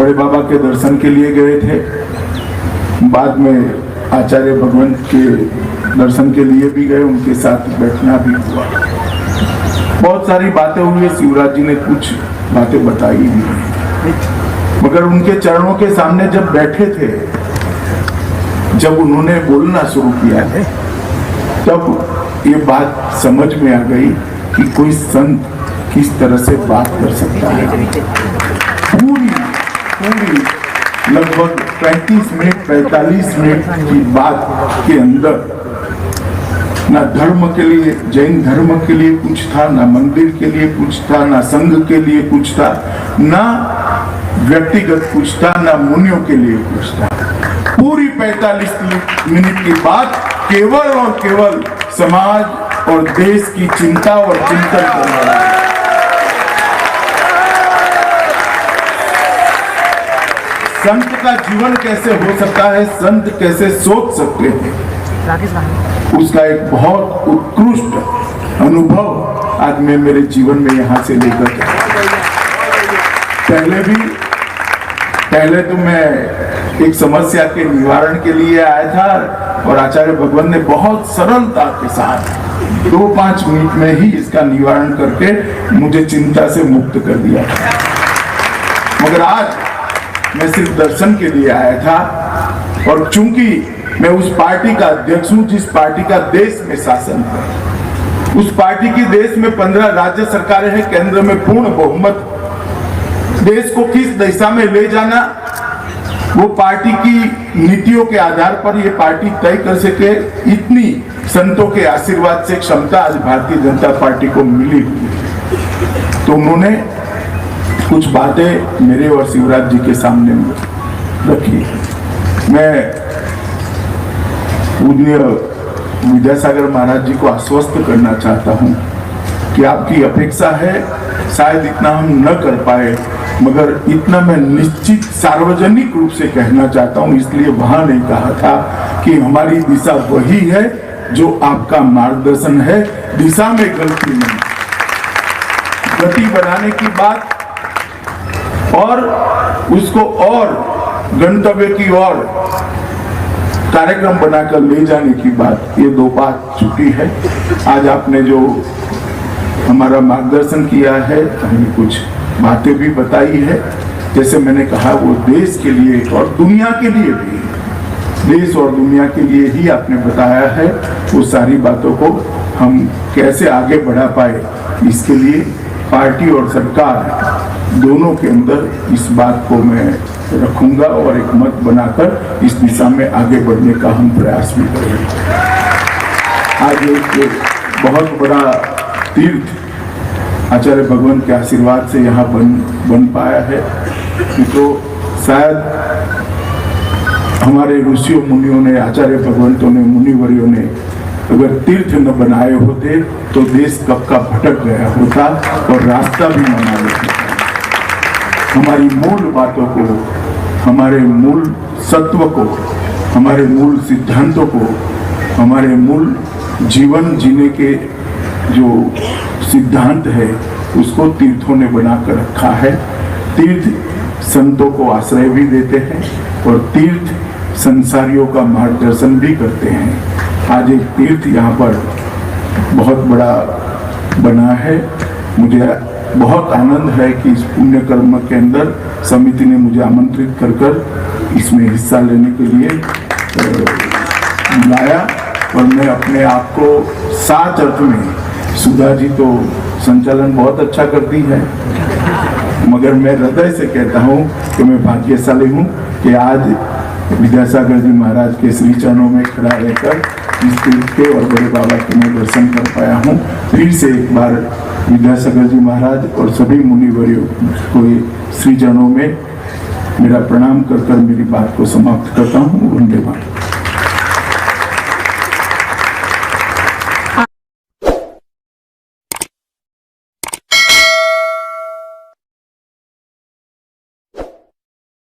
बड़े बाबा के दर्शन के लिए गए थे, बाद में आचार्य भगवंत के दर्शन के लिए भी गए, उनके साथ बैठना भी हुआ। बहुत सारी बातें हुई, शिवराज जी ने कुछ बातें बताई भी, मगर उनके चरणों के सामने जब बैठे थे, जब उन्होंने बोलना शुरू किया है, तब ये बात समझ में आ गई कि कोई संत किस तरह से बात कर सकता है। पूरी लगभग 35 मिनट 45 मिनट की बात के अंदर ना धर्म के लिए, जैन धर्म के लिए कुछ था, ना मंदिर के लिए कुछ था, ना संघ के लिए कुछ था, ना व्यक्तिगत कुछ था, ना मुनियों के लिए कुछ था। पूरी 45 मिनट की बात केवल और केवल समाज और देश की चिंता और चिंतन कर रहा है। संत का जीवन कैसे हो सकता है, संत कैसे सोच सकते हैं, उसका एक बहुत उत्कृष्ट अनुभव आज मैं मेरे जीवन में यहाँ से लेकर पहले तो मैं एक समस्या के निवारण के लिए आया था और आचार्य भगवान ने बहुत सरलता के साथ 2-5 मिनट में ही इसका निवारण करके मुझे चिंता से मुक्त कर दिया था। मगर आज मैं सिर्फ दर्शन के लिए आया था, और चूंकि मैं उस पार्टी का अध्यक्ष हूं जिस पार्टी का देश में शासन है, उस पार्टी की देश में 15 राज्य सरकारें हैं, केंद्र में पूर्ण बहुमत, देश को किस दिशा में ले जाना वो पार्टी की नीतियों के आधार पर ये पार्टी तय कर सके, इतनी संतों के आशीर्वाद से क्षमता आज भारतीय जनता पार्टी को मिली हुई है। तो उन्होंने कुछ बातें मेरे और शिवराज जी के सामने रखी। मैं पूज्य विद्यासागर महाराज जी को आश्वस्त करना चाहता हूं कि आपकी अपेक्षा है, शायद इतना हम न कर पाए, मगर इतना मैं निश्चित सार्वजनिक रूप से कहना चाहता हूं, इसलिए वहां नहीं कहा था कि हमारी दिशा वही है जो आपका मार्गदर्शन है, दिशा में गलती नहीं। गति बनाने की बात और उसको और गंतव्य की ओर कार्यक्रम बनाकर ले जाने की बात, ये 2 बात छुट्टी है। आज आपने जो हमारा मार्गदर्शन किया है, हमें कुछ बातें भी बताई है, जैसे मैंने कहा वो देश के लिए और दुनिया के लिए भी, देश और दुनिया के लिए ही आपने बताया है। वो सारी बातों को हम कैसे आगे बढ़ा पाए, इसके लिए पार्टी और सरकार दोनों के अंदर इस बात को मैं रखूंगा और एक मत बनाकर इस दिशा में आगे बढ़ने का हम प्रयास भी करेंगे। आज एक बहुत बड़ा तीर्थ आचार्य भगवान के आशीर्वाद से यहाँ बन पाया है, तो शायद हमारे ऋषियों मुनियों ने, आचार्य भगवंतों ने, मुनिवर्यों ने अगर तीर्थ न बनाए होते तो देश कब का भटक गया होता और रास्ता भी न मालूम होता। हमारी मूल बातों को, हमारे मूल सत्व को, हमारे मूल सिद्धांतों को, हमारे मूल जीवन जीने के जो सिद्धांत है उसको तीर्थों ने बनाकर रखा है। तीर्थ संतों को आश्रय भी देते हैं और तीर्थ संसारियों का मार्गदर्शन भी करते हैं। आज एक तीर्थ यहाँ पर बहुत बड़ा बना है। मुझे बहुत आनंद है कि इस पुण्य कर्म के अंदर समिति ने मुझे आमंत्रित कर इसमें हिस्सा लेने के लिए बुलाया, और मैं अपने आप को सात अर्थ में, सुधा जी तो संचालन बहुत अच्छा करती है, मगर मैं हृदय से कहता हूँ कि मैं भाग्यशाली हूँ कि आज विद्यासागर जी महाराज के श्री चरणों में खड़ा रहकर इस तीर्थ के और बड़े बाबा के मैं दर्शन कर पाया हूँ। फिर से एक बार विद्यासागर जी महाराज और सभी मुनिवर्यों को श्री चरणों में मेरा प्रणाम कर मेरी बात को समाप्त करता हूँ। धन्यवाद।